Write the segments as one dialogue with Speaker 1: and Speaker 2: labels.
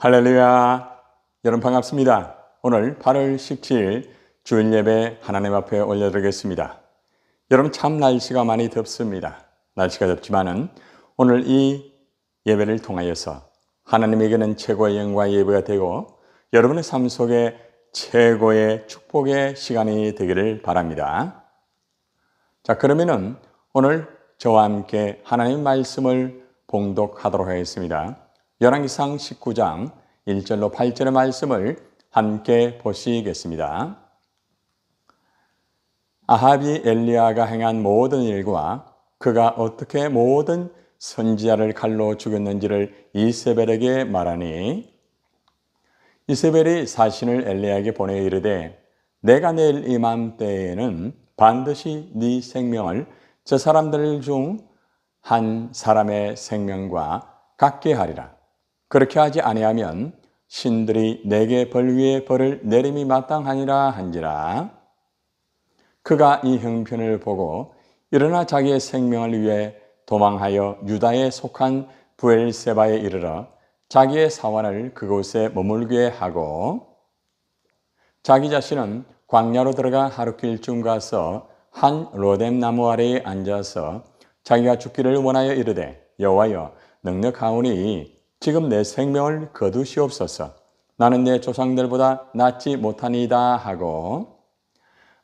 Speaker 1: 할렐루야! 여러분 반갑습니다. 오늘 8월 17일 주일 예배 하나님 앞에 올려드리겠습니다. 여러분 참 날씨가 많이 덥습니다. 날씨가 덥지만은 오늘 이 예배를 통하여서 하나님에게는 최고의 영광의 예배가 되고 여러분의 삶 속에 최고의 축복의 시간이 되기를 바랍니다. 자, 그러면은 오늘 저와 함께 하나님 말씀을 봉독하도록 하겠습니다. 열왕기상 19장 1절로 8절의 말씀을 함께 보시겠습니다. 아합이 엘리야가 행한 모든 일과 그가 어떻게 모든 선지자를 칼로 죽였는지를 이세벨에게 말하니 이세벨이 사신을 엘리야에게 보내 이르되 내가 내일 이맘때에는 반드시 네 생명을 저 사람들 중 한 사람의 생명과 같게 하리라. 그렇게 하지 아니하면 신들이 내게 벌 위에 벌을 내림이 마땅하니라 한지라. 그가 이 형편을 보고 일어나 자기의 생명을 위해 도망하여 유다에 속한 브엘세바에 이르러 자기의 사환을 그곳에 머물게 하고 자기 자신은 광야로 들어가 하루길쯤 가서 한 로뎀 나무 아래에 앉아서 자기가 죽기를 원하여 이르되 여호와여 능력하오니 지금 내 생명을 거두시옵소서. 나는 내 조상들보다 낫지 못하니이다 하고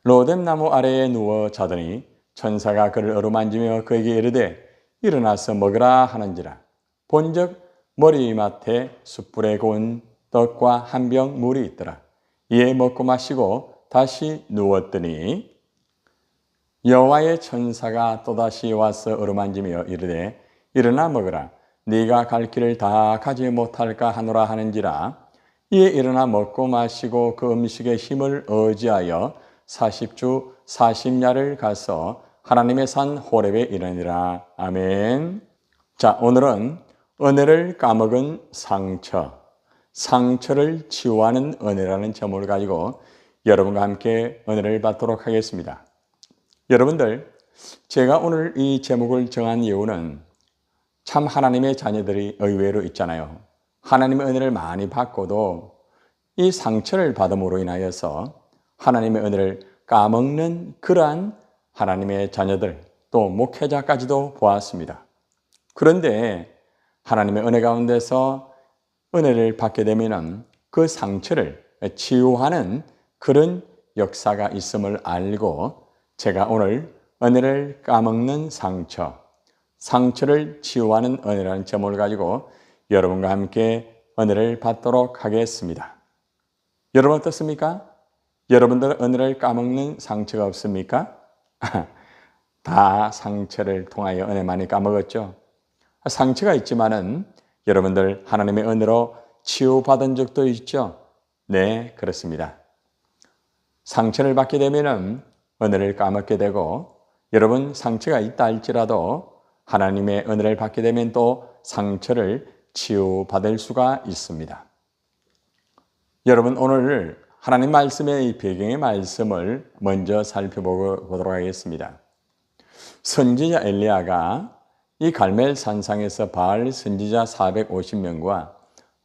Speaker 1: 로뎀 나무 아래에 누워 자더니 천사가 그를 어루만지며 그에게 이르되 일어나서 먹으라 하는지라. 본즉 머리맡에 숯불에 구운 떡과 한 병 물이 있더라. 이에 먹고 마시고 다시 누웠더니 여호와의 천사가 또다시 와서 어루만지며 이르되 일어나 먹으라. 네가 갈 길을 다 가지 못할까 하노라 하는지라. 이에 일어나 먹고 마시고 그 음식의 힘을 의지하여 40주 40야를 가서 하나님의 산 호렙에 이르니라. 아멘. 자, 오늘은 은혜를 까먹은 상처, 상처를 치유하는 은혜라는 제목을 가지고 여러분과 함께 은혜를 받도록 하겠습니다. 여러분들, 제가 오늘 이 제목을 정한 이유는 참 하나님의 자녀들이 의외로 있잖아요. 하나님의 은혜를 많이 받고도 이 상처를 받음으로 인하여서 하나님의 은혜를 까먹는 그러한 하나님의 자녀들, 또 목회자까지도 보았습니다. 그런데 하나님의 은혜 가운데서 은혜를 받게 되면 그 상처를 치유하는 그런 역사가 있음을 알고 제가 오늘 은혜를 까먹는 상처, 상처를 치유하는 은혜라는 제목을 가지고 여러분과 함께 은혜를 받도록 하겠습니다. 여러분 어떻습니까? 여러분들 은혜를 까먹는 상처가 없습니까? 다 상처를 통하여 은혜 많이 까먹었죠. 상처가 있지만은 여러분들 하나님의 은혜로 치유받은 적도 있죠. 네, 그렇습니다. 상처를 받게 되면은 은혜를 까먹게 되고 여러분 상처가 있다 할지라도 하나님의 은혜를 받게 되면 또 상처를 치유받을 수가 있습니다. 여러분 오늘 하나님 말씀의 이 배경의 말씀을 먼저 살펴보도록 하겠습니다. 선지자 엘리야가 이 갈멜 산상에서 바알 선지자 450명과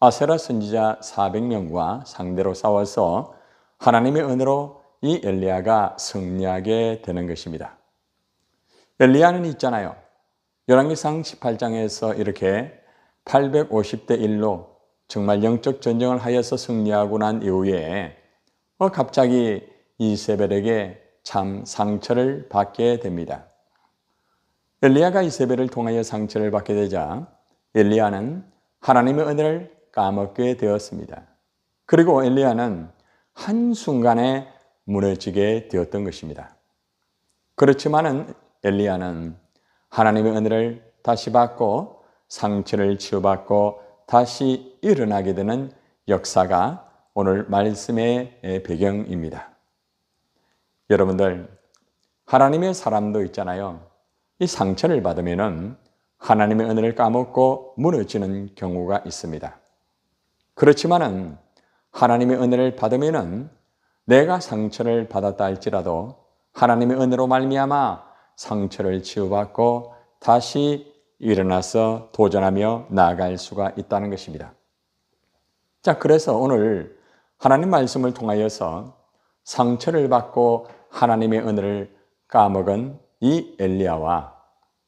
Speaker 1: 아세라 선지자 400명과 상대로 싸워서 하나님의 은혜로 이 엘리야가 승리하게 되는 것입니다. 엘리야는 있잖아요. 열왕기상 18장에서 이렇게 850대 1로 정말 영적 전쟁을 하여서 승리하고 난 이후에 갑자기 이세벨에게 참 상처를 받게 됩니다. 엘리야가 이세벨을 통하여 상처를 받게 되자 엘리야는 하나님의 은혜를 까먹게 되었습니다. 그리고 엘리야는 한순간에 무너지게 되었던 것입니다. 그렇지만은 엘리야는 하나님의 은혜를 다시 받고 상처를 치유받고 다시 일어나게 되는 역사가 오늘 말씀의 배경입니다. 여러분들, 하나님의 사람도 있잖아요. 이 상처를 받으면은 하나님의 은혜를 까먹고 무너지는 경우가 있습니다. 그렇지만은 하나님의 은혜를 받으면은 내가 상처를 받았다 할지라도 하나님의 은혜로 말미암아 상처를 치유받고 다시 일어나서 도전하며 나아갈 수가 있다는 것입니다. 자, 그래서 오늘 하나님 말씀을 통하여서 상처를 받고 하나님의 은혜를 까먹은 이 엘리야와,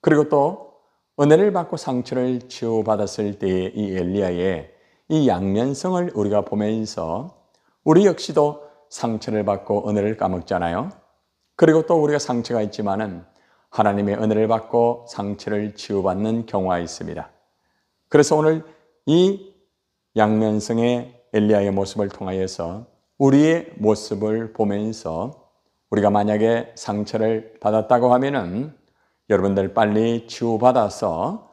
Speaker 1: 그리고 또 은혜를 받고 상처를 치유받았을 때의 이 엘리야의 이 양면성을 우리가 보면서 우리 역시도 상처를 받고 은혜를 까먹잖아요. 그리고 또 우리가 상처가 있지만은 하나님의 은혜를 받고 상처를 치유받는 경우가 있습니다. 그래서 오늘 이 양면성의 엘리야의 모습을 통하여서 우리의 모습을 보면서 우리가 만약에 상처를 받았다고 하면은 여러분들 빨리 치유받아서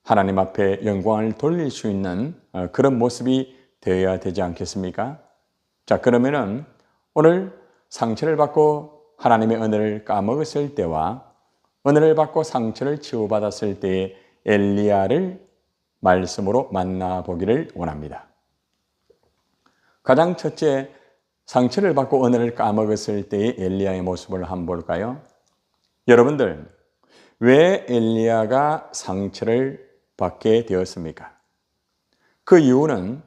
Speaker 1: 하나님 앞에 영광을 돌릴 수 있는 그런 모습이 되어야 되지 않겠습니까? 자, 그러면은 오늘 상처를 받고 하나님의 은혜를 까먹었을 때와 은혜를 받고 상처를 치유받았을 때의 엘리야를 말씀으로 만나보기를 원합니다. 가장 첫째, 상처를 받고 은혜를 까먹었을 때의 엘리야의 모습을 한번 볼까요? 여러분들, 왜 엘리야가 상처를 받게 되었습니까? 그 이유는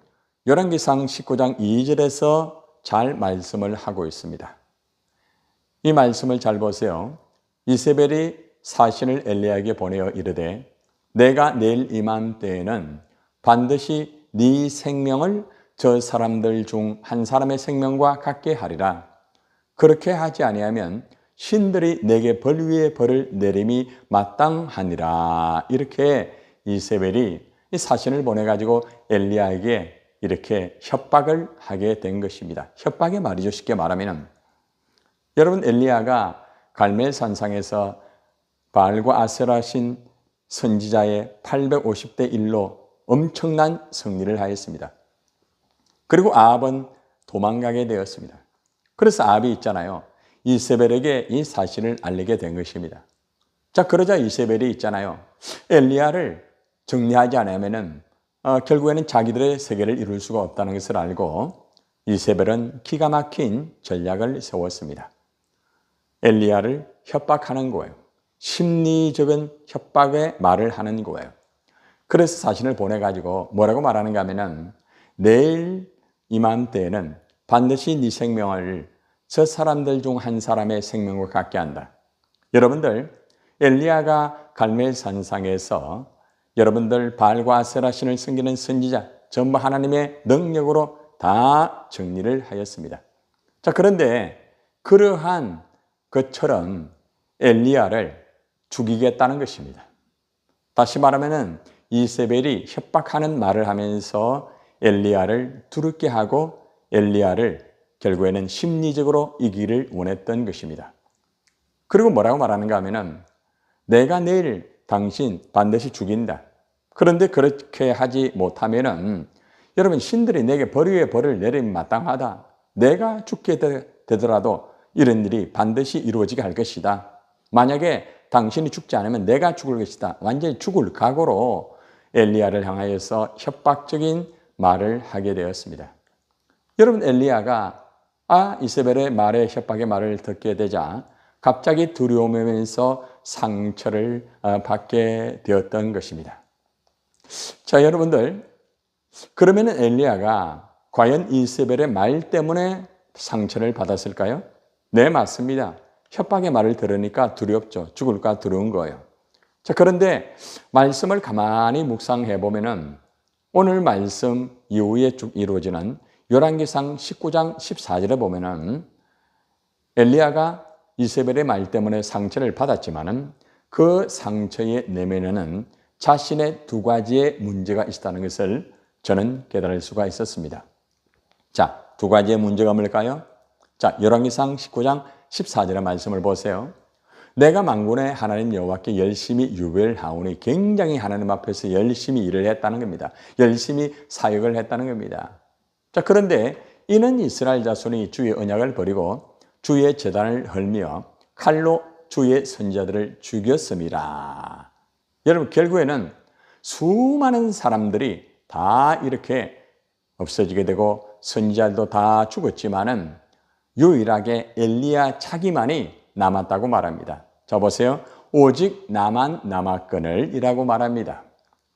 Speaker 1: 열왕기상 19장 2절에서 잘 말씀을 하고 있습니다. 이 말씀을 잘 보세요. 이세벨이 사신을 엘리야에게 보내어 이르되 내가 내일 이맘때에는 반드시 네 생명을 저 사람들 중 한 사람의 생명과 같게 하리라. 그렇게 하지 아니하면 신들이 내게 벌 위에 벌을 내림이 마땅하니라. 이렇게 이세벨이 이 사신을 보내가지고 엘리야에게 이렇게 협박을 하게 된 것입니다. 협박의 말이죠. 쉽게 말하면 여러분, 엘리야가 갈멜산상에서 바알과 아세라 신 선지자의 850대 1로 엄청난 승리를 하였습니다. 그리고 아합은 도망가게 되었습니다. 그래서 아합이 있잖아요. 이세벨에게 이 사실을 알리게 된 것입니다. 자, 그러자 이세벨이 있잖아요. 엘리야를 정리하지 않으면은 결국에는 자기들의 세계를 이룰 수가 없다는 것을 알고 이세벨은 기가 막힌 전략을 세웠습니다. 엘리야를 협박하는 거예요. 심리적인 협박의 말을 하는 거예요. 그래서 사신을 보내가지고 뭐라고 말하는가 하면은 내일 이맘때에는 반드시 네 생명을 저 사람들 중 한 사람의 생명과 같게 한다. 여러분들, 엘리야가 갈멜산상에서 여러분들 바알과 아세라 신을 섬기는 선지자 전부 하나님의 능력으로 다 정리를 하였습니다. 자, 그런데 그러한 것처럼 엘리야를 죽이겠다는 것입니다. 다시 말하면은 이세벨이 협박하는 말을 하면서 엘리야를 두렵게 하고 엘리야를 결국에는 심리적으로 이기를 원했던 것입니다. 그리고 뭐라고 말하는가 하면은 내가 내일 당신 반드시 죽인다. 그런데 그렇게 하지 못하면은 여러분, 신들이 내게 벌 위에 벌을 내리면 마땅하다. 내가 죽게 되더라도 이런 일이 반드시 이루어지게 할 것이다. 만약에 당신이 죽지 않으면 내가 죽을 것이다. 완전히 죽을 각오로 엘리야를 향하여서 협박적인 말을 하게 되었습니다. 여러분, 엘리야가 이세벨의 말에 협박의 말을 듣게 되자 갑자기 두려움에서 상처를 받게 되었던 것입니다. 자, 여러분들, 그러면 엘리야가 과연 이세벨의 말 때문에 상처를 받았을까요? 네, 맞습니다. 협박의 말을 들으니까 두렵죠. 죽을까 두려운 거예요. 자, 그런데 말씀을 가만히 묵상해 보면은 오늘 말씀 이후에 쭉 이루어지는 열왕기상 19장 14절에 보면은 엘리야가 이세벨의 말 때문에 상처를 받았지만은 그 상처의 내면에는 자신의 두 가지의 문제가 있다는 것을 저는 깨달을 수가 있었습니다. 자, 두 가지의 문제가 뭘까요? 자, 열왕기상 19장 14절의 말씀을 보세요. 내가 만군의 하나님 여호와께 열심히 유별하오니, 굉장히 하나님 앞에서 열심히 일을 했다는 겁니다. 열심히 사역을 했다는 겁니다. 자, 그런데 이는 이스라엘 자손이 주의 언약을 버리고 주의 제단을 헐며 칼로 주의 선지자들을 죽였음이라. 여러분, 결국에는 수많은 사람들이 다 이렇게 없어지게 되고 선지자들도 다 죽었지만은 유일하게 엘리야 자기만이 남았다고 말합니다. 자, 보세요. 오직 나만 남았거늘 이라고 말합니다.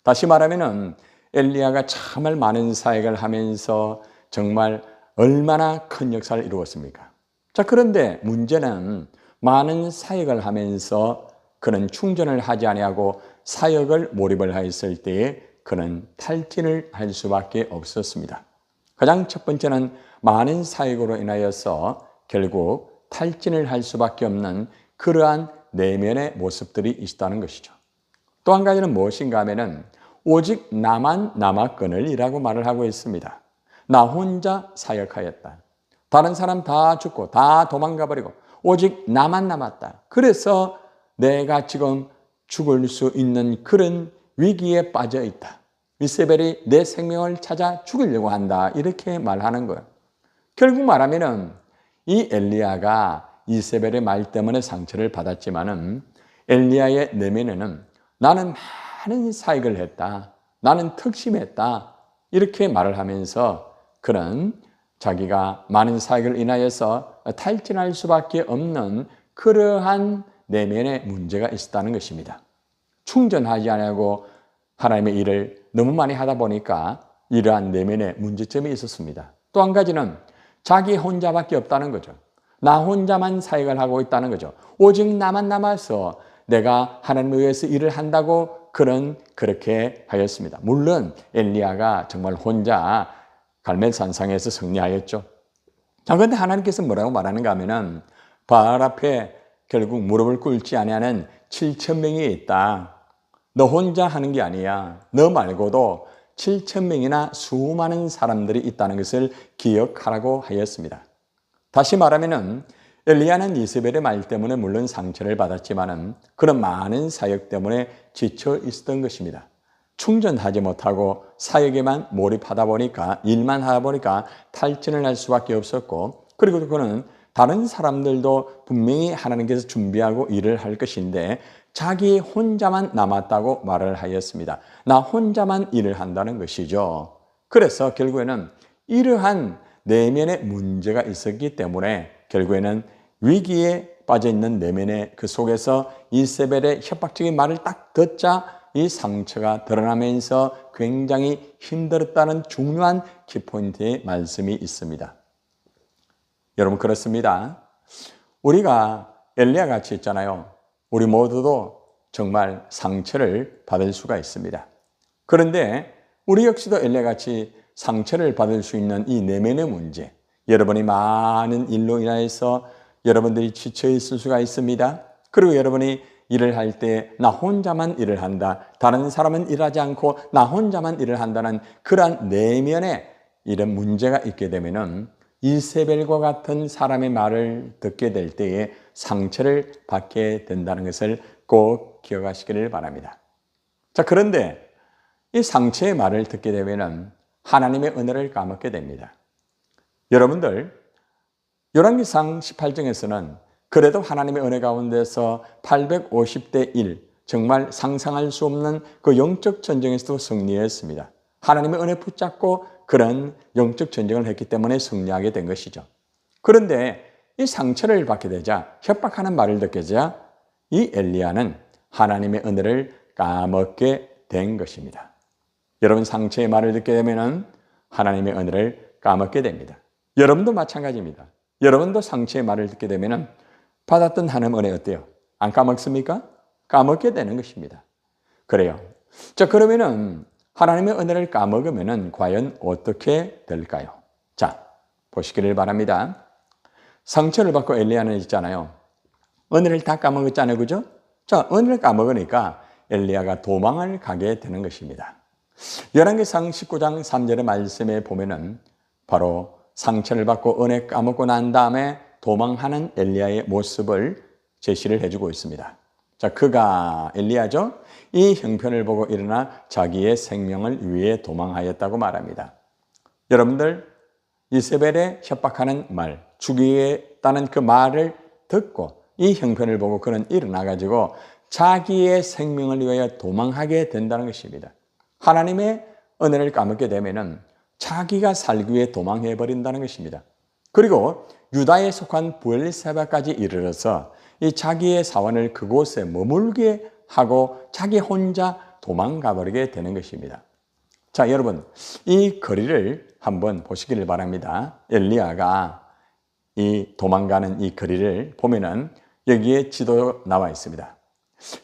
Speaker 1: 다시 말하면은 엘리야가 정말 많은 사역을 하면서 정말 얼마나 큰 역사를 이루었습니까? 자, 그런데 문제는 많은 사역을 하면서 그는 충전을 하지 아니하고 사역을 몰입을 하였을 때에 그는 탈진을 할 수밖에 없었습니다. 가장 첫 번째는 많은 사역으로 인하여서 결국 탈진을 할 수밖에 없는 그러한 내면의 모습들이 있다는 것이죠. 또 한 가지는 무엇인가 하면은 오직 나만 남았거늘이라고 말을 하고 있습니다. 나 혼자 사역하였다. 다른 사람 다 죽고 다 도망가 버리고 오직 나만 남았다. 그래서 내가 지금 죽을 수 있는 그런 위기에 빠져 있다. 이세벨이 내 생명을 찾아 죽이려고 한다. 이렇게 말하는 거예요. 결국 말하면은 이 엘리야가 이세벨의 말 때문에 상처를 받았지만은 엘리야의 내면에는 나는 많은 사역을 했다. 나는 특심했다. 이렇게 말을 하면서 그는 자기가 많은 사역을 인하여서 탈진할 수밖에 없는 그러한 내면의 문제가 있었다는 것입니다. 충전하지 않고 하나님의 일을 너무 많이 하다 보니까 이러한 내면의 문제점이 있었습니다. 또 한 가지는 자기 혼자밖에 없다는 거죠. 나 혼자만 사역을 하고 있다는 거죠. 오직 나만 남아서 내가 하나님을 위해서 일을 한다고 그는 그렇게 하였습니다. 물론 엘리야가 정말 혼자 갈멜산상에서 승리하였죠. 자, 그런데 하나님께서 뭐라고 말하는가 하면은 바알 앞에 결국 무릎을 꿇지 아니하는 7,000명이 있다. 너 혼자 하는 게 아니야. 너 말고도 7,000명이나 수많은 사람들이 있다는 것을 기억하라고 하였습니다. 다시 말하면은 엘리야는 이세벨의 말 때문에 물론 상처를 받았지만은 그런 많은 사역 때문에 지쳐 있었던 것입니다. 충전하지 못하고 사역에만 몰입하다 보니까 일만 하다 보니까 탈진을 할 수밖에 없었고, 그리고 그는 다른 사람들도 분명히 하나님께서 준비하고 일을 할 것인데 자기 혼자만 남았다고 말을 하였습니다. 나 혼자만 일을 한다는 것이죠. 그래서 결국에는 이러한 내면의 문제가 있었기 때문에 결국에는 위기에 빠져 있는 내면의 그 속에서 이세벨의 협박적인 말을 딱 듣자 이 상처가 드러나면서 굉장히 힘들었다는 중요한 키포인트의 말씀이 있습니다. 여러분, 그렇습니다. 우리가 엘리야 같이 있잖아요. 우리 모두도 정말 상처를 받을 수가 있습니다. 그런데 우리 역시도 엘리야 같이 상처를 받을 수 있는 이 내면의 문제, 여러분이 많은 일로 인하여서 여러분들이 지쳐 있을 수가 있습니다. 그리고 여러분이 일을 할 때 나 혼자만 일을 한다. 다른 사람은 일하지 않고 나 혼자만 일을 한다는 그러한 내면에 이런 문제가 있게 되면은 이세벨과 같은 사람의 말을 듣게 될 때에 상처를 받게 된다는 것을 꼭 기억하시기를 바랍니다. 자, 그런데 이 상처의 말을 듣게 되면은 하나님의 은혜를 까먹게 됩니다. 여러분들, 열왕기상 18장에서는 그래도 하나님의 은혜 가운데서 850대 1, 정말 상상할 수 없는 그 영적 전쟁에서도 승리했습니다. 하나님의 은혜 붙잡고 그런 영적 전쟁을 했기 때문에 승리하게 된 것이죠. 그런데 이 상처를 받게 되자, 협박하는 말을 듣게 되자 이 엘리야는 하나님의 은혜를 까먹게 된 것입니다. 여러분, 상처의 말을 듣게 되면 하나님의 은혜를 까먹게 됩니다. 여러분도 마찬가지입니다. 여러분도 상처의 말을 듣게 되면 받았던 하나님의 은혜 어때요? 안 까먹습니까? 까먹게 되는 것입니다. 그래요. 자, 그러면은 하나님의 은혜를 까먹으면은 과연 어떻게 될까요? 자, 보시기를 바랍니다. 상처를 받고 엘리야는 있잖아요. 은혜를 다 까먹었잖아요. 그죠? 자, 은혜를 까먹으니까 엘리야가 도망을 가게 되는 것입니다. 열왕기상 19장 3절의 말씀에 보면은 바로 상처를 받고 은혜 까먹고 난 다음에 도망하는 엘리야의 모습을 제시를 해주고 있습니다. 자, 그가 엘리야죠. 이 형편을 보고 일어나 자기의 생명을 위해 도망하였다고 말합니다. 여러분들, 이세벨의 협박하는 말, 죽이겠다는 그 말을 듣고 이 형편을 보고 그는 일어나가지고 자기의 생명을 위하여 도망하게 된다는 것입니다. 하나님의 은혜를 까먹게 되면은 자기가 살기 위해 도망해 버린다는 것입니다. 그리고 유다에 속한 브엘세바까지 이르러서 이 자기의 사원을 그곳에 머물게 하고 자기 혼자 도망가 버리게 되는 것입니다. 자, 여러분, 이 거리를 한번 보시기를 바랍니다. 엘리야가 이 도망가는 이 거리를 보면은 여기에 지도 나와 있습니다.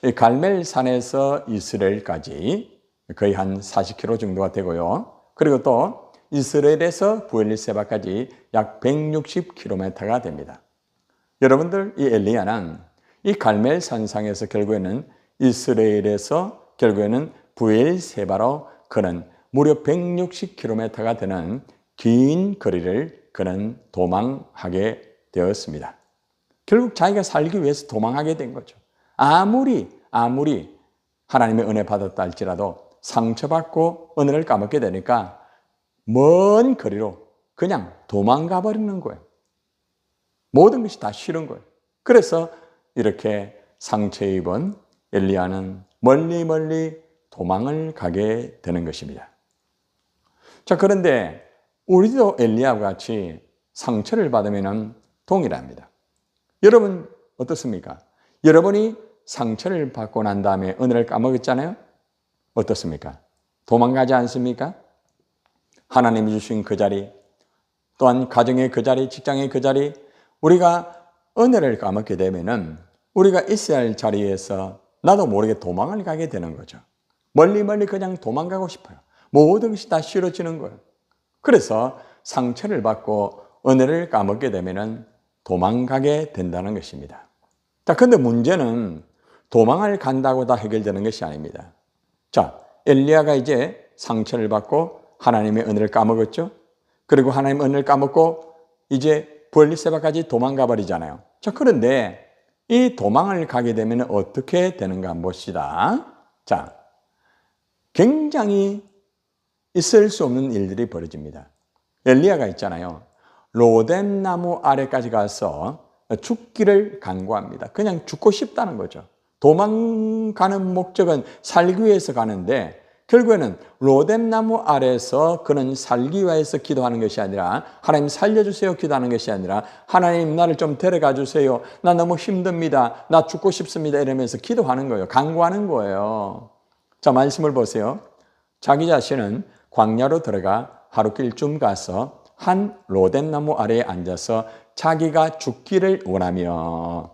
Speaker 1: 이 갈멜산에서 이스라엘까지 거의 한 40km 정도가 되고요. 그리고 또 이스라엘에서 브엘리세바까지 약 160km가 됩니다. 여러분들, 이 엘리야는 이 갈멜산상에서 결국에는 이스라엘에서 결국에는 브엘세바로 그는 무려 160km가 되는 긴 거리를 그는 도망하게 되었습니다. 결국 자기가 살기 위해서 도망하게 된 거죠. 아무리 하나님의 은혜 받았다 할지라도 상처받고 은혜를 까먹게 되니까 먼 거리로 그냥 도망가 버리는 거예요. 모든 것이 다 싫은 거예요. 그래서 이렇게 상처 입은 엘리야는 멀리 도망을 가게 되는 것입니다. 자, 그런데 우리도 엘리야와 같이 상처를 받으면 동일합니다. 여러분 어떻습니까? 여러분이 상처를 받고 난 다음에 은혜를 까먹었잖아요? 어떻습니까? 도망가지 않습니까? 하나님이 주신 그 자리, 또한 가정의 그 자리, 직장의 그 자리, 우리가 은혜를 까먹게 되면은 우리가 있어야 할 자리에서 나도 모르게 도망을 가게 되는 거죠. 멀리 그냥 도망가고 싶어요. 모든 것이 다 싫어지는 거예요. 그래서 상처를 받고 은혜를 까먹게 되면은 도망가게 된다는 것입니다. 자, 근데 문제는 도망을 간다고 다 해결되는 것이 아닙니다. 자, 엘리야가 이제 상처를 받고 하나님의 은혜를 까먹었죠. 그리고 하나님의 은혜를 까먹고 이제 브엘리세바까지 도망가 버리잖아요. 자, 그런데 이 도망을 가게 되면 어떻게 되는가 한번 봅시다. 자, 굉장히 있을 수 없는 일들이 벌어집니다. 엘리야가 있잖아요. 로뎀 나무 아래까지 가서 죽기를 간구합니다. 그냥 죽고 싶다는 거죠. 도망가는 목적은 살기 위해서 가는데 결국에는 로뎀 나무 아래에서 그는 살기 위해서 기도하는 것이 아니라 하나님 살려주세요 기도하는 것이 아니라 하나님 나를 좀 데려가 주세요. 나 너무 힘듭니다. 나 죽고 싶습니다. 이러면서 기도하는 거예요. 간구하는 거예요. 자, 말씀을 보세요. 자기 자신은 광야로 들어가 하루길쯤 가서 한 로뎀 나무 아래에 앉아서 자기가 죽기를 원하며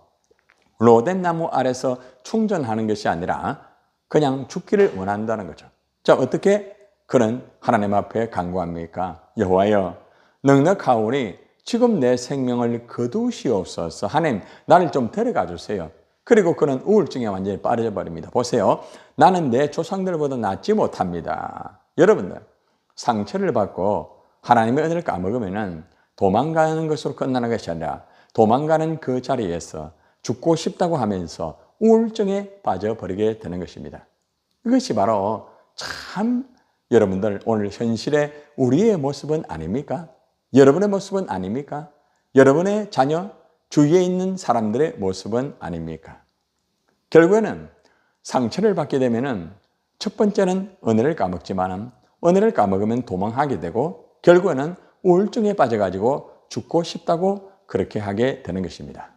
Speaker 1: 로뎀 나무 아래서 충전하는 것이 아니라 그냥 죽기를 원한다는 거죠. 자, 어떻게 그는 하나님 앞에 간구합니까? 여호와여, 넉넉하오니 지금 내 생명을 거두시옵소서. 하나님, 나를 좀 데려가 주세요. 그리고 그는 우울증에 완전히 빠져 버립니다. 보세요. 나는 내 조상들보다 낫지 못합니다. 여러분들, 상처를 받고 하나님의 은혜를 까먹으면 도망가는 것으로 끝나는 것이 아니라 도망가는 그 자리에서 죽고 싶다고 하면서 우울증에 빠져버리게 되는 것입니다. 이것이 바로 참 여러분들 오늘 현실의 우리의 모습은 아닙니까? 여러분의 모습은 아닙니까? 여러분의 자녀, 주위에 있는 사람들의 모습은 아닙니까? 결국에는 상처를 받게 되면은 첫 번째는 은혜를 까먹지만 은혜를 까먹으면 도망하게 되고 결국에는 우울증에 빠져가지고 죽고 싶다고 그렇게 하게 되는 것입니다.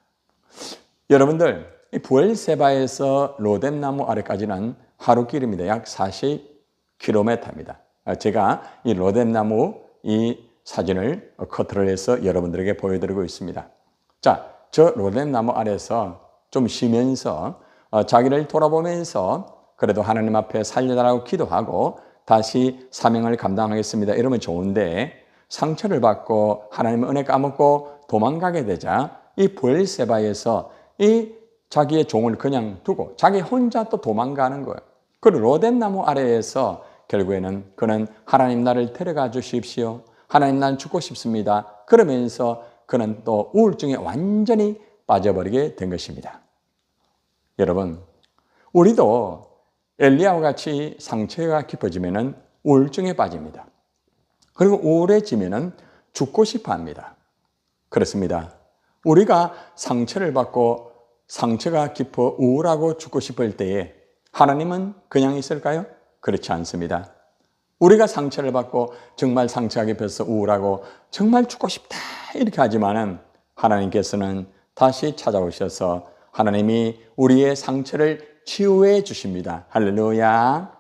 Speaker 1: 여러분들, 이 브엘세바에서 로뎀 나무 아래까지는 하루길입니다. 약 40km입니다. 제가 이 로뎀 나무 이 사진을 커트를 해서 여러분들에게 보여드리고 있습니다. 자, 저 로뎀 나무 아래서 좀 쉬면서 자기를 돌아보면서 그래도 하나님 앞에 살려달라고 기도하고 다시 사명을 감당하겠습니다. 이러면 좋은데 상처를 받고 하나님의 은혜 까먹고 도망가게 되자 이 브엘세바에서 이 자기의 종을 그냥 두고 자기 혼자 또 도망가는 거예요. 그리고 로뎀 나무 아래에서 결국에는 그는 하나님 나를 데려가 주십시오. 하나님 난 죽고 싶습니다. 그러면서 그는 또 우울증에 완전히 빠져버리게 된 것입니다. 여러분, 우리도 엘리야와 같이 상처가 깊어지면 우울증에 빠집니다. 그리고 우울해지면 죽고 싶어 합니다. 그렇습니다. 우리가 상처를 받고 상처가 깊어 우울하고 죽고 싶을 때에 하나님은 그냥 있을까요? 그렇지 않습니다. 우리가 상처를 받고 정말 상처가 깊어서 우울하고 정말 죽고 싶다 이렇게 하지만은 하나님께서는 다시 찾아오셔서 하나님이 우리의 상처를 치유해 주십니다. 할렐루야.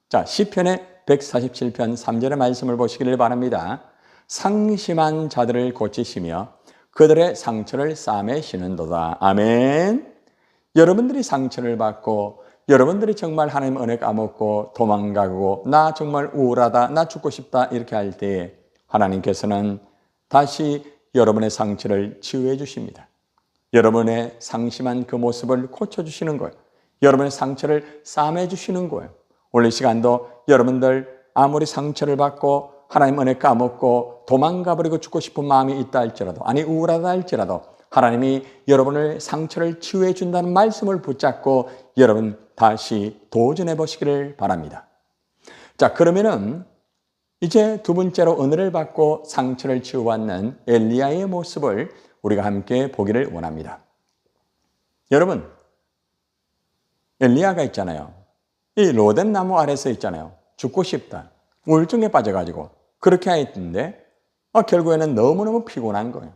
Speaker 1: 자, 시편의 147편 3절의 말씀을 보시기를 바랍니다. 상심한 자들을 고치시며 그들의 상처를 싸매시는도다. 아멘. 여러분들이 상처를 받고 여러분들이 정말 하나님 은혜 까먹고 도망가고 나 정말 우울하다, 나 죽고 싶다 이렇게 할 때 하나님께서는 다시 여러분의 상처를 치유해 주십니다. 여러분의 상심한 그 모습을 고쳐주시는 거예요. 여러분의 상처를 싸매 주시는 거예요. 오늘 이 시간도 여러분들 아무리 상처를 받고 하나님 은혜 까먹고 도망가버리고 죽고 싶은 마음이 있다 할지라도, 아니 우울하다 할지라도 하나님이 여러분을 상처를 치유해 준다는 말씀을 붙잡고 여러분 다시 도전해 보시기를 바랍니다. 자, 그러면은 이제 두 번째로 은혜를 받고 상처를 치유받는 엘리야의 모습을 우리가 함께 보기를 원합니다. 여러분, 엘리야가 있잖아요. 이 로덴 나무 아래서 있잖아요. 죽고 싶다. 우울증에 빠져가지고 그렇게 했는데 결국에는 너무너무 피곤한 거예요.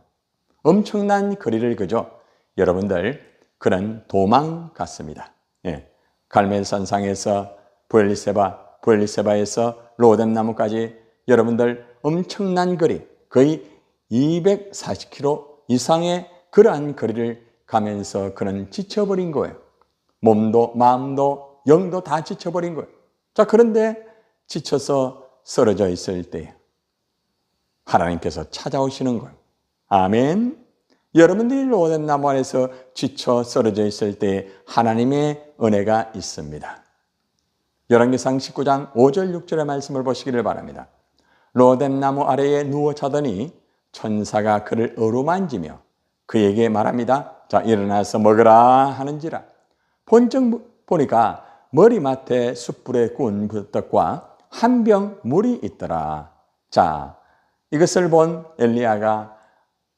Speaker 1: 엄청난 거리를 그죠? 여러분들 그런 도망갔습니다. 예. 갈멜산상에서 부엘리세바에서 로덴 나무까지 여러분들 엄청난 거리, 거의 240km 이상의 그러한 거리를 가면서 그는 지쳐버린 거예요. 몸도 마음도 영도 다 지쳐버린 거예요. 자, 그런데 지쳐서 쓰러져 있을 때 하나님께서 찾아오시는 거예요. 아멘. 여러분들이 로덴 나무 안에서 지쳐 쓰러져 있을 때 하나님의 은혜가 있습니다. 열왕기상 19장 5절 6절의 말씀을 보시기를 바랍니다. 로덴 나무 아래에 누워 자더니 천사가 그를 어루만지며 그에게 말합니다. 자, 일어나서 먹으라 하는지라. 본적 보니까 머리맡에 숯불에 구운 떡과 한 병 물이 있더라. 자, 이것을 본 엘리야가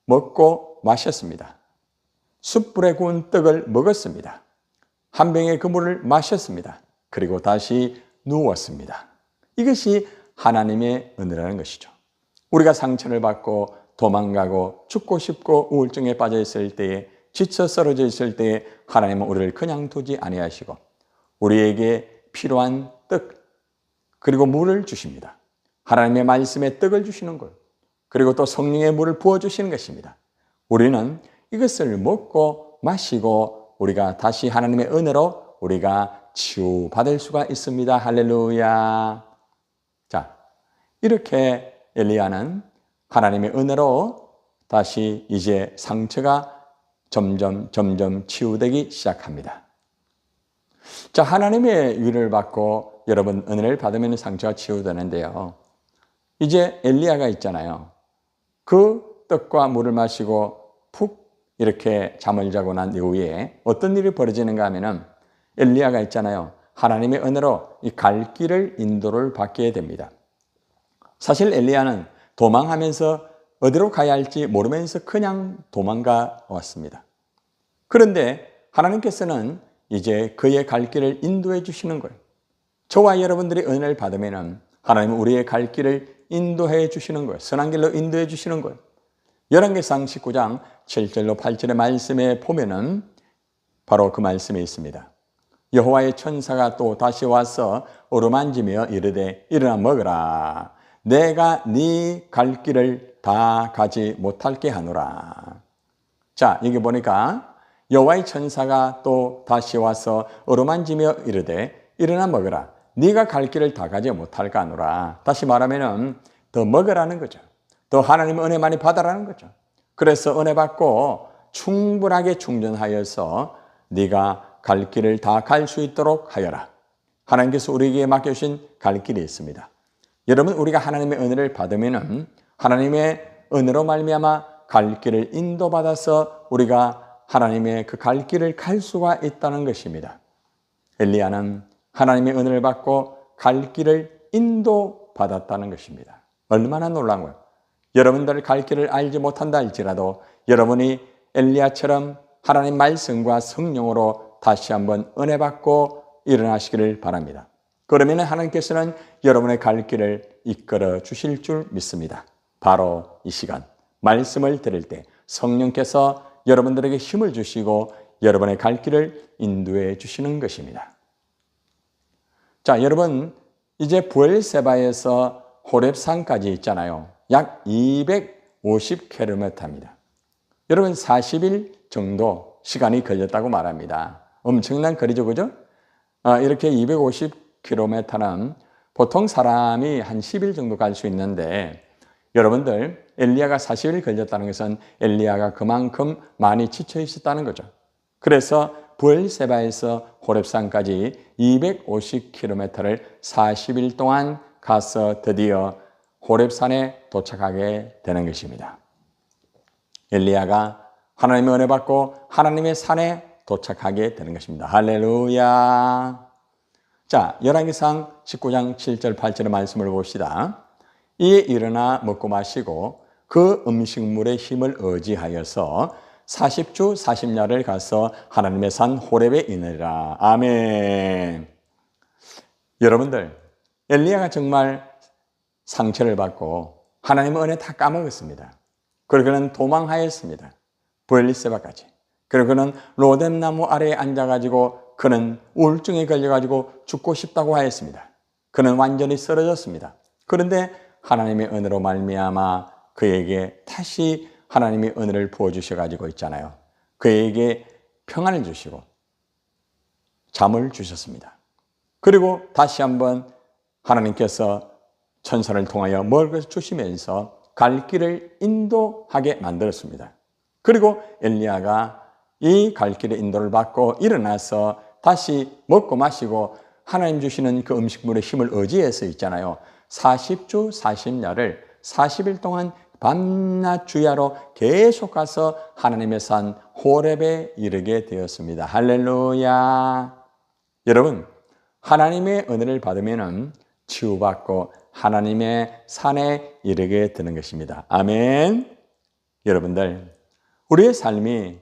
Speaker 1: 먹고 마셨습니다. 숯불에 구운 떡을 먹었습니다. 한 병의 그 물을 마셨습니다. 그리고 다시 누웠습니다. 이것이 하나님의 은혜라는 것이죠. 우리가 상처를 받고 도망가고 죽고 싶고 우울증에 빠져 있을 때에 지쳐 쓰러져 있을 때에 하나님은 우리를 그냥 두지 아니하시고 우리에게 필요한 떡 그리고 물을 주십니다. 하나님의 말씀에 떡을 주시는 것 그리고 또 성령의 물을 부어주시는 것입니다. 우리는 이것을 먹고 마시고 우리가 다시 하나님의 은혜로 우리가 치유받을 수가 있습니다. 할렐루야. 자, 이렇게 엘리야는 하나님의 은혜로 다시 이제 상처가 점점 치유되기 시작합니다. 자, 하나님의 위를 받고 여러분 은혜를 받으면 상처가 치유되는데요. 이제 엘리야가 있잖아요. 그 떡과 물을 마시고 푹 이렇게 잠을 자고 난 이후에 어떤 일이 벌어지는가 하면은 엘리야가 있잖아요. 하나님의 은혜로 이 갈 길을 인도를 받게 됩니다. 사실 엘리야는 도망하면서 어디로 가야 할지 모르면서 그냥 도망가 왔습니다. 그런데 하나님께서는 이제 그의 갈 길을 인도해 주시는 거예요. 저와 여러분들이 은혜를 받으면 하나님은 우리의 갈 길을 인도해 주시는 거예요. 선한 길로 인도해 주시는 거예요. 열왕기상 19장 7절로 8절의 말씀에 보면은 바로 그 말씀에 있습니다. 여호와의 천사가 또 다시 와서 어루만지며 이르되 일어나 먹으라. 내가 네 갈 길을 다 가지 못할게 하노라. 자, 여기 보니까 여호와의 천사가 또 다시 와서 어루만지며 이르되 일어나 먹으라. 네가 갈 길을 다 가지 못할까 하노라. 다시 말하면은 더 먹으라는 거죠. 더 하나님의 은혜 많이 받아라는 거죠. 그래서 은혜 받고 충분하게 충전하여서 네가 갈 길을 다 갈 수 있도록 하여라. 하나님께서 우리에게 맡겨주신 갈 길이 있습니다. 여러분, 우리가 하나님의 은혜를 받으면 하나님의 은혜로 말미암아 갈 길을 인도받아서 우리가 하나님의 그 갈 길을 갈 수가 있다는 것입니다. 엘리야는 하나님의 은혜를 받고 갈 길을 인도받았다는 것입니다. 얼마나 놀라운 거예요. 여러분들 갈 길을 알지 못한다 할지라도 여러분이 엘리야처럼 하나님 말씀과 성령으로 다시 한번 은혜 받고 일어나시기를 바랍니다. 그러면 하나님께서는 여러분의 갈 길을 이끌어 주실 줄 믿습니다. 바로 이 시간 말씀을 들을 때 성령께서 여러분들에게 힘을 주시고 여러분의 갈 길을 인도해 주시는 것입니다. 자, 여러분 이제 부엘세바에서 호렙산까지 있잖아요. 약 250km입니다. 여러분 40일 정도 시간이 걸렸다고 말합니다. 엄청난 거리죠, 그죠? 이렇게 250km는 보통 사람이 한 10일 정도 갈 수 있는데 여러분들 엘리야가 40일 걸렸다는 것은 엘리야가 그만큼 많이 지쳐 있었다는 거죠. 그래서 부엘세바에서 호렙산까지 250km를 40일 동안 가서 드디어 호렙산에 도착하게 되는 것입니다. 엘리야가 하나님의 은혜 받고 하나님의 산에 도착하게 되는 것입니다. 할렐루야. 자, 열왕기상 19장 7절 8절의 말씀을 봅시다. 이에 일어나 먹고 마시고 그 음식물의 힘을 의지하여서 40주 40야를 가서 하나님의 산 호렙에 이르니라. 아멘. 여러분들, 엘리야가 정말 상처를 받고 하나님의 은혜 다 까먹었습니다. 그리고 그는 도망하였습니다. 부엘세바까지. 그리고 그는 로뎀나무 아래에 앉아가지고 그는 우울증에 걸려가지고 죽고 싶다고 하였습니다. 그는 완전히 쓰러졌습니다. 그런데 하나님의 은혜로 말미암아 그에게 다시 하나님의 은혜를 부어주셔가지고 있잖아요. 그에게 평안을 주시고 잠을 주셨습니다. 그리고 다시 한번 하나님께서 천사를 통하여 먹을 주시면서 갈 길을 인도하게 만들었습니다. 그리고 엘리야가 이 갈 길의 인도를 받고 일어나서 다시 먹고 마시고 하나님 주시는 그 음식물의 힘을 의지해서 있잖아요. 40주 40야를 40일 동안 밤낮 주야로 계속 가서 하나님의 산 호렙에 이르게 되었습니다. 할렐루야. 여러분, 하나님의 은혜를 받으면 치유받고 하나님의 산에 이르게 되는 것입니다. 아멘. 여러분들, 우리의 삶이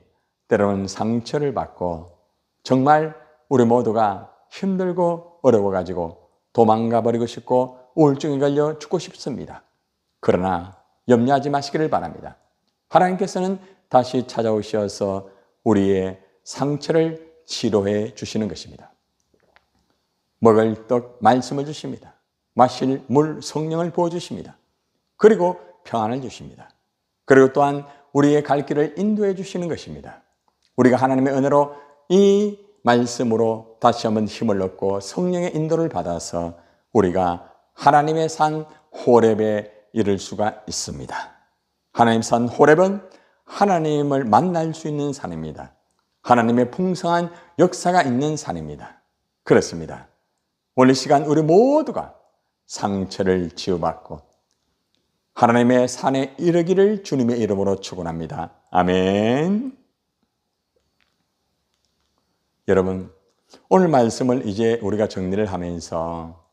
Speaker 1: 때로는 상처를 받고 정말 우리 모두가 힘들고 어려워가지고 도망가 버리고 싶고 우울증에 걸려 죽고 싶습니다. 그러나 염려하지 마시기를 바랍니다. 하나님께서는 다시 찾아오셔서 우리의 상처를 치료해 주시는 것입니다. 먹을 떡 말씀을 주십니다. 마실 물 성령을 부어주십니다. 그리고 평안을 주십니다. 그리고 또한 우리의 갈 길을 인도해 주시는 것입니다. 우리가 하나님의 은혜로 이 말씀으로 다시 한번 힘을 얻고 성령의 인도를 받아서 우리가 하나님의 산 호렙에 이를 수가 있습니다. 하나님 산 호렙은 하나님을 만날 수 있는 산입니다. 하나님의 풍성한 역사가 있는 산입니다. 그렇습니다. 오늘 시간 우리 모두가 상처를 치유받고 하나님의 산에 이르기를 주님의 이름으로 축원합니다. 아멘. 여러분, 오늘 말씀을 이제 우리가 정리를 하면서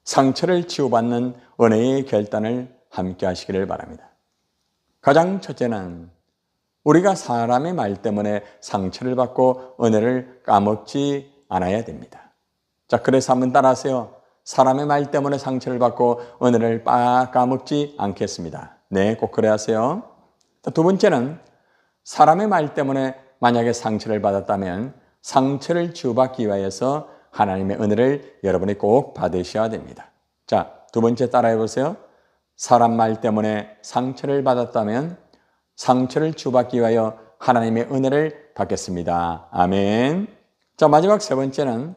Speaker 1: 상처를 치유받는 은혜의 결단을 함께 하시기를 바랍니다. 가장 첫째는 우리가 사람의 말 때문에 상처를 받고 은혜를 까먹지 않아야 됩니다. 자, 그래서 한번 따라하세요. 사람의 말 때문에 상처를 받고 은혜를 까먹지 않겠습니다. 네, 꼭 그래야 하세요. 자, 두 번째는 사람의 말 때문에 만약에 상처를 받았다면 상처를 치유받기 위해서 하나님의 은혜를 여러분이 꼭 받으셔야 됩니다. 자, 두 번째 따라해 보세요. 사람 말 때문에 상처를 받았다면 상처를 치유받기 위하여 하나님의 은혜를 받겠습니다. 아멘. 자, 마지막 세 번째는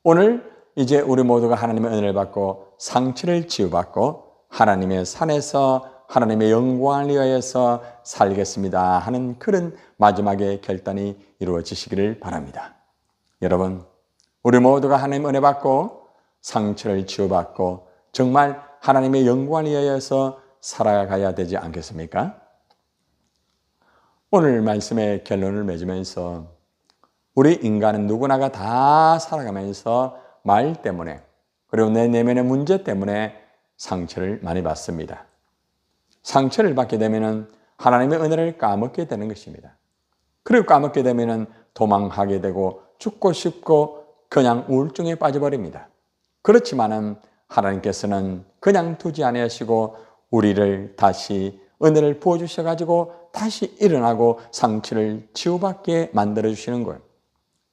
Speaker 1: 오늘 이제 우리 모두가 하나님의 은혜를 받고 상처를 치유받고 하나님의 산에서 하나님의 영광을 위하여서 살겠습니다 하는 그런 마지막의 결단이 이루어지시기를 바랍니다. 여러분, 우리 모두가 하나님의 은혜 받고 상처를 치유받고 정말 하나님의 영광을 위하여서 살아가야 되지 않겠습니까? 오늘 말씀의 결론을 맺으면서 우리 인간은 누구나가 다 살아가면서 말 때문에 그리고 내 내면의 문제 때문에 상처를 많이 받습니다. 상처를 받게 되면 하나님의 은혜를 까먹게 되는 것입니다. 그리고 까먹게 되면 도망하게 되고 죽고 싶고 그냥 우울증에 빠져버립니다. 그렇지만은 하나님께서는 그냥 두지 아니하시고 우리를 다시 은혜를 부어주셔가지고 다시 일어나고 상처를 치유받게 만들어주시는 거예요.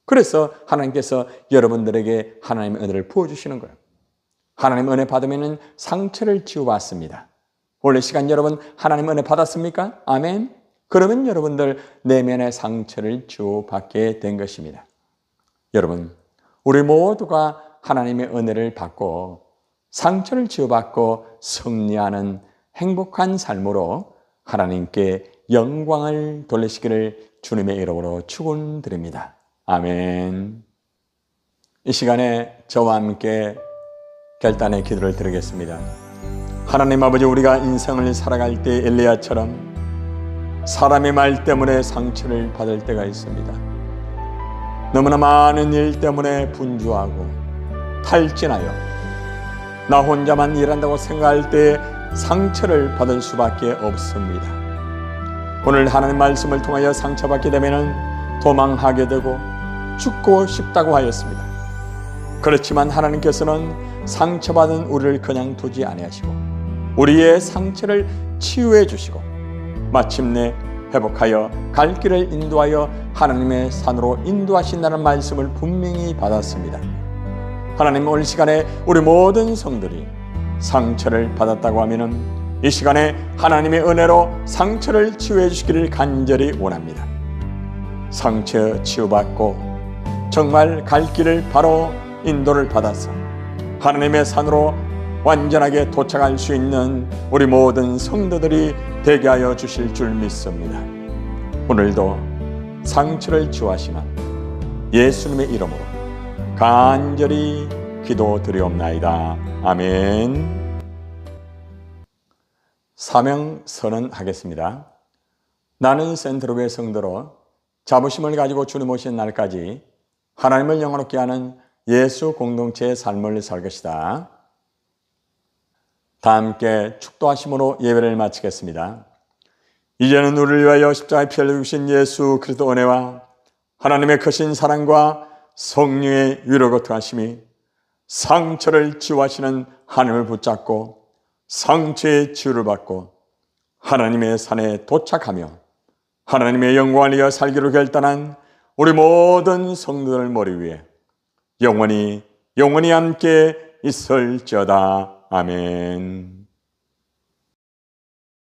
Speaker 1: 그래서 하나님께서 여러분들에게 하나님의 은혜를 부어주시는 거예요. 하나님 은혜 받으면 상처를 치유받습니다. 원래 시간 여러분 하나님 은혜 받았습니까? 아멘. 그러면 여러분들 내면의 상처를 치유받게 된 것입니다. 여러분, 우리 모두가 하나님의 은혜를 받고 상처를 치유받고 승리하는 행복한 삶으로 하나님께 영광을 돌리시기를 주님의 이름으로 축원드립니다. 아멘. 이 시간에 저와 함께 결단의 기도를 드리겠습니다. 하나님 아버지, 우리가 인생을 살아갈 때 엘리야처럼 사람의 말 때문에 상처를 받을 때가 있습니다. 너무나 많은 일 때문에 분주하고 탈진하여 나 혼자만 일한다고 생각할 때 상처를 받을 수밖에 없습니다. 오늘 하나님 말씀을 통하여 상처받게 되면 도망하게 되고 죽고 싶다고 하였습니다. 그렇지만 하나님께서는 상처받은 우리를 그냥 두지 아니하시고 우리의 상처를 치유해 주시고 마침내 회복하여 갈 길을 인도하여 하나님의 산으로 인도하신다는 말씀을 분명히 받았습니다. 하나님, 오늘 시간에 우리 모든 성들이 상처를 받았다고 하면은 이 시간에 하나님의 은혜로 상처를 치유해 주시기를 간절히 원합니다. 상처 치유받고 정말 갈 길을 바로 인도를 받아서 하나님의 산으로 완전하게 도착할 수 있는 우리 모든 성도들이 되게 하여 주실 줄 믿습니다. 오늘도 상처를 치유하시는 예수님의 이름으로 간절히 기도드리옵나이다. 아멘. 사명 선언하겠습니다. 나는 센트로의 성도로 자부심을 가지고 주님 오신 날까지 하나님을 영화롭게 하는 예수 공동체의 삶을 살 것이다. 다 함께 축도하심으로 예배를 마치겠습니다. 이제는 우리를 위하여 십자가에 피 흘리신 예수 그리스도 은혜와 하나님의 크신 사랑과 성령의 위로가 더하심이 상처를 치유하시는 하나님을 붙잡고 상처의 치유를 받고 하나님의 산에 도착하며 하나님의 영광을 위하여 살기로 결단한 우리 모든 성도들 머리 위에 영원히 함께 있을지어다. 아멘.